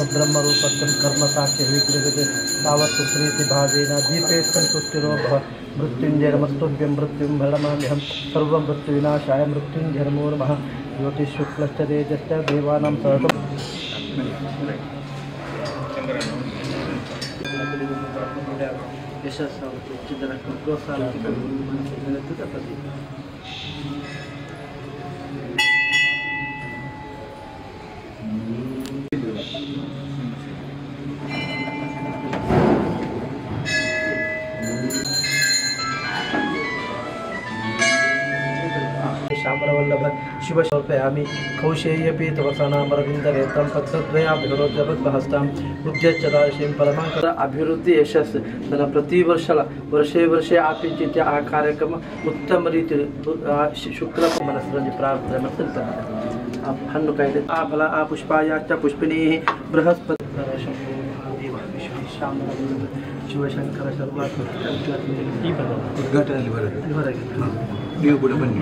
ब्रह्मरूपस्थं कर्मसाक्ष्य विग्रहते तावत् प्रीति भावेन दीपे सन्तुष्टिरो भव मृत्युञ्जयनमस्तुभ्यं मृत्युं भरणमाम्यहं सर्वं मृत्युविनाशाय मृत्युञ्जयनमो नमः ज्योतिष्शुक्लश्च तेजश्च देवानां सहकं शामरवल्लभ शिवशोपयामि कौशेयपीतवसनामरविन्दनेत्रं पत्रद्वयाभिरोध्यबद्धहस्तां उद्यच्चदाशिं परमांकर अभिवृद्धि यशस्सु ನನ್ನ ಪ್ರತಿ ವರ್ಷ ಆಪಿಂಚಿತ್ಯ ಆ ಕಾರ್ಯಕ್ರಮ ಉತ್ತಮ ರೀತಿ ಶುಕ್ಲ ಮನಸ್ಸಲ್ಲಿ ಪ್ರಾರ್ಥನೆ ಮಾಡ್ತಿರ್ತಾರೆ ಹಣ್ಣು ಕಾಯಿಲೆ ಆ ಫಲ ಆ ಪುಷ್ಪಾಯಾಚ ಪುಷ್ಪಿಣೀ ಬೃಹಸ್ಪತಿ ಶಿವಶಂಕರ ಸರ್ವಾತ್ಮ ಉದ್ಘಾಟನೆಯಲ್ಲಿ ಹೊರಗೆ ನೀವು ಕೂಡ ಬನ್ನಿ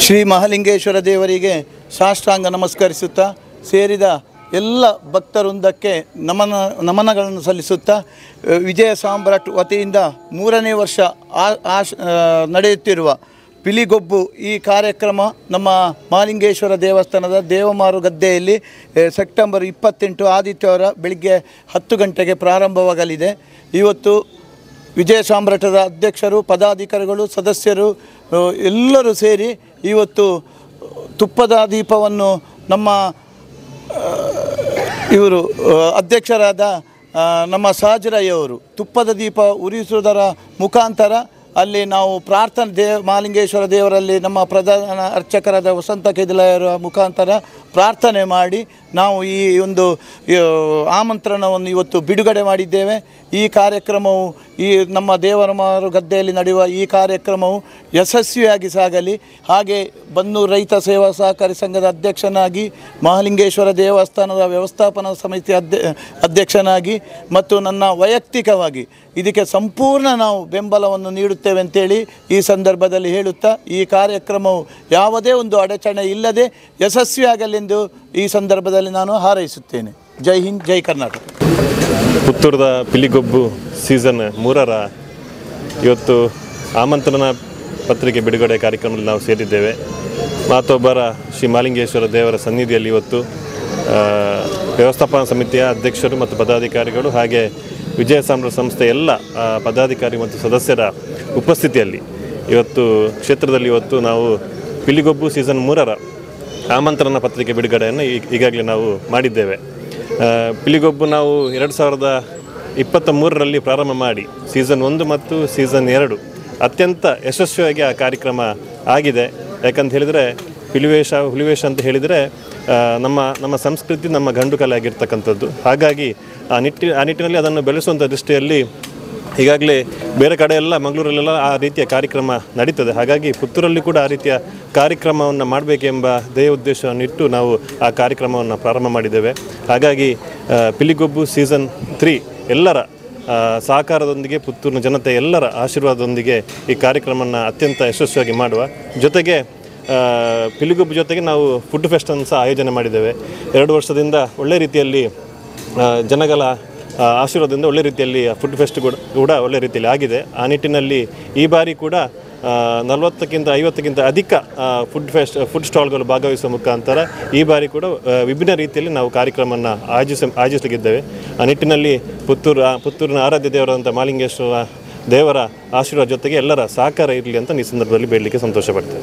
ಶ್ರೀ ಮಹಾಲಿಂಗೇಶ್ವರ ದೇವರಿಗೆ ಸಾಷ್ಟಾಂಗ ನಮಸ್ಕರಿಸುತ್ತಾ ಸೇರಿದ ಎಲ್ಲ ಭಕ್ತವೃಂದಕ್ಕೆ ನಮನಗಳನ್ನು ಸಲ್ಲಿಸುತ್ತಾ ವಿಜಯ ಸಾಮ್ರಾಟ್ ವತಿಯಿಂದ 3ನೇ ವರ್ಷ ನಡೆಯುತ್ತಿರುವ ಪಿಲಿಗೊಬ್ಬು ಈ ಕಾರ್ಯಕ್ರಮ ನಮ್ಮ ಮಹಾಲಿಂಗೇಶ್ವರ ದೇವಸ್ಥಾನದ ದೇವಮಾರು ಗದ್ದೆಯಲ್ಲಿ ಸೆಪ್ಟೆಂಬರ್ 28 ಆದಿತ್ಯವಾರ ಬೆಳಿಗ್ಗೆ 10 ಗಂಟೆಗೆ ಪ್ರಾರಂಭವಾಗಲಿದೆ. ಇವತ್ತು ವಿಜಯ ಸಾಮ್ರಾಟದ ಅಧ್ಯಕ್ಷರು, ಪದಾಧಿಕಾರಿಗಳು, ಸದಸ್ಯರು ಎಲ್ಲರೂ ಸೇರಿ ಇವತ್ತು ತುಪ್ಪದ ದೀಪವನ್ನು ನಮ್ಮ ಇವರು ಅಧ್ಯಕ್ಷರಾದ ನಮ್ಮ ಸಾಜರಯ್ಯವರು ತುಪ್ಪದ ದೀಪ ಉರಿಸುವುದರ ಮುಖಾಂತರ ಅಲ್ಲಿ ನಾವು ಪ್ರಾರ್ಥನೆ ಮಹಾಲಿಂಗೇಶ್ವರ ದೇವರಲ್ಲಿ ನಮ್ಮ ಪ್ರಧಾನ ಅರ್ಚಕರಾದ ವಸಂತ ಕೆದಿಲಾಯರ ಮುಖಾಂತರ ಪ್ರಾರ್ಥನೆ ಮಾಡಿ ನಾವು ಈ ಒಂದು ಆಮಂತ್ರಣವನ್ನು ಇವತ್ತು ಬಿಡುಗಡೆ ಮಾಡಿದ್ದೇವೆ. ಈ ಕಾರ್ಯಕ್ರಮವು ಈ ನಮ್ಮ ದೇವರಮಾರು ಗದ್ದೆಯಲ್ಲಿ ನಡೆಯುವ ಈ ಕಾರ್ಯಕ್ರಮವು ಯಶಸ್ವಿಯಾಗಿ ಸಾಗಲಿ. ಹಾಗೆ ಬನ್ನೂರು ರೈತ ಸೇವಾ ಸಹಕಾರಿ ಸಂಘದ ಅಧ್ಯಕ್ಷನಾಗಿ, ಮಹಾಲಿಂಗೇಶ್ವರ ದೇವಸ್ಥಾನದ ವ್ಯವಸ್ಥಾಪನಾ ಸಮಿತಿ ಅಧ್ಯಕ್ಷನಾಗಿ ಮತ್ತು ನನ್ನ ವೈಯಕ್ತಿಕವಾಗಿ ಇದಕ್ಕೆ ಸಂಪೂರ್ಣ ನಾವು ಬೆಂಬಲವನ್ನು ನೀಡುತ್ತೇವೆ ಅಂತೇಳಿ ಈ ಸಂದರ್ಭದಲ್ಲಿ ಹೇಳುತ್ತಾ ಈ ಕಾರ್ಯಕ್ರಮವು ಯಾವುದೇ ಒಂದು ಅಡಚಣೆ ಇಲ್ಲದೆ ಯಶಸ್ವಿಯಾಗಲೆಂದು ಈ ಸಂದರ್ಭದಲ್ಲಿ ನಾನು ಹಾರೈಸುತ್ತೇನೆ. ಜೈ ಹಿಂದ್, ಜೈ ಕರ್ನಾಟಕ. ಪುತ್ತೂರದ ಪಿಲಿಗೊಬ್ಬು ಸೀಸನ್ 3ರ ಇವತ್ತು ಆಮಂತ್ರಣ ಪತ್ರಿಕೆ ಬಿಡುಗಡೆ ಕಾರ್ಯಕ್ರಮದಲ್ಲಿ ನಾವು ಸೇರಿದ್ದೇವೆ. ಮಾತೊಬ್ಬರ ಶ್ರೀ ಮಹಾಲಿಂಗೇಶ್ವರ ದೇವರ ಸನ್ನಿಧಿಯಲ್ಲಿ ಇವತ್ತು ವ್ಯವಸ್ಥಾಪನಾ ಸಮಿತಿಯ ಅಧ್ಯಕ್ಷರು ಮತ್ತು ಪದಾಧಿಕಾರಿಗಳು ಹಾಗೆ ವಿಜಯ ಸಾಮ್ರಾಟ್ ಸಂಸ್ಥೆ ಎಲ್ಲ ಪದಾಧಿಕಾರಿ ಮತ್ತು ಸದಸ್ಯರ ಉಪಸ್ಥಿತಿಯಲ್ಲಿ ಇವತ್ತು ಕ್ಷೇತ್ರದಲ್ಲಿ ಇವತ್ತು ನಾವು ಪಿಲಿಗೊಬ್ಬು ಸೀಸನ್ 3ರ ಆಮಂತ್ರಣ ಪತ್ರಿಕೆ ಬಿಡುಗಡೆಯನ್ನು ಈಗಾಗಲೇ ನಾವು ಮಾಡಿದ್ದೇವೆ. ಪಿಲಿಗೊಬ್ಬು ನಾವು 2023ರಲ್ಲಿ ಪ್ರಾರಂಭ ಮಾಡಿ ಸೀಸನ್ 1 ಮತ್ತು ಸೀಸನ್ 2 ಅತ್ಯಂತ ಯಶಸ್ವಿಯಾಗಿ ಆ ಕಾರ್ಯಕ್ರಮ ಆಗಿದೆ. ಯಾಕಂತ ಹೇಳಿದರೆ ಹುಲಿವೇಷ ಅಂತ ಹೇಳಿದರೆ ನಮ್ಮ ಸಂಸ್ಕೃತಿ, ನಮ್ಮ ಗಂಡು ಕಲೆ ಆಗಿರ್ತಕ್ಕಂಥದ್ದು. ಹಾಗಾಗಿ ಆ ನಿಟ್ಟಿನಲ್ಲಿ ಅದನ್ನು ಬೆಳೆಸುವಂಥ ದೃಷ್ಟಿಯಲ್ಲಿ ಈಗಾಗಲೇ ಬೇರೆ ಕಡೆ ಎಲ್ಲ ಮಂಗಳೂರಲ್ಲೆಲ್ಲ ಆ ರೀತಿಯ ಕಾರ್ಯಕ್ರಮ ನಡೀತದೆ. ಹಾಗಾಗಿ ಪುತ್ತೂರಲ್ಲಿ ಕೂಡ ಆ ರೀತಿಯ ಕಾರ್ಯಕ್ರಮವನ್ನು ಮಾಡಬೇಕೆಂಬ ಉದ್ದೇಶವನ್ನು ಇಟ್ಟು ನಾವು ಆ ಕಾರ್ಯಕ್ರಮವನ್ನು ಪ್ರಾರಂಭ ಮಾಡಿದ್ದೇವೆ. ಹಾಗಾಗಿ ಪಿಲಿಗೊಬ್ಬು ಸೀಸನ್ 3 ಎಲ್ಲರ ಸಹಕಾರದೊಂದಿಗೆ, ಪುತ್ತೂರಿನ ಜನತೆ ಎಲ್ಲರ ಆಶೀರ್ವಾದದೊಂದಿಗೆ ಈ ಕಾರ್ಯಕ್ರಮವನ್ನು ಅತ್ಯಂತ ಯಶಸ್ವಿಯಾಗಿ ಮಾಡುವ ಜೊತೆಗೆ ಪಿಲಿಗೊಬ್ಬು ಜೊತೆಗೆ ನಾವು ಫುಡ್ ಫೆಸ್ಟನ್ನು ಸಹ ಆಯೋಜನೆ ಮಾಡಿದ್ದೇವೆ. 2 ವರ್ಷದಿಂದ ಒಳ್ಳೆ ರೀತಿಯಲ್ಲಿ ಜನಗಳ ಆಶೀರ್ವಾದದಿಂದ ಒಳ್ಳೆ ರೀತಿಯಲ್ಲಿ ಫುಡ್ ಫೆಸ್ಟ್ ಕೂಡ ಒಳ್ಳೆ ರೀತಿಯಲ್ಲಿ ಆಗಿದೆ. ಆ ನಿಟ್ಟಿನಲ್ಲಿ ಈ ಬಾರಿ ಕೂಡ 40ಕ್ಕಿಂತ 50ಕ್ಕಿಂತ ಅಧಿಕ ಫುಡ್ ಸ್ಟಾಲ್ಗಳು ಭಾಗವಹಿಸುವ ಮುಖಾಂತರ ಈ ಬಾರಿ ಕೂಡ ವಿಭಿನ್ನ ರೀತಿಯಲ್ಲಿ ನಾವು ಕಾರ್ಯಕ್ರಮವನ್ನು ಆಯೋಜಿಸಲಿದ್ದೇವೆ. ಆ ನಿಟ್ಟಿನಲ್ಲಿ ಪುತ್ತೂರಿನ ಆರಾಧ್ಯ ದೇವರಾದಂಥ ಮಹಾಲಿಂಗೇಶ್ವರ ದೇವರ ಆಶೀರ್ವಾದ ಜೊತೆಗೆ ಎಲ್ಲರ ಸಹಕಾರ ಇರಲಿ ಅಂತ ಈ ಸಂದರ್ಭದಲ್ಲಿ ಬೇಡಲಿಕ್ಕೆ ಸಂತೋಷಪಡ್ತೇವೆ.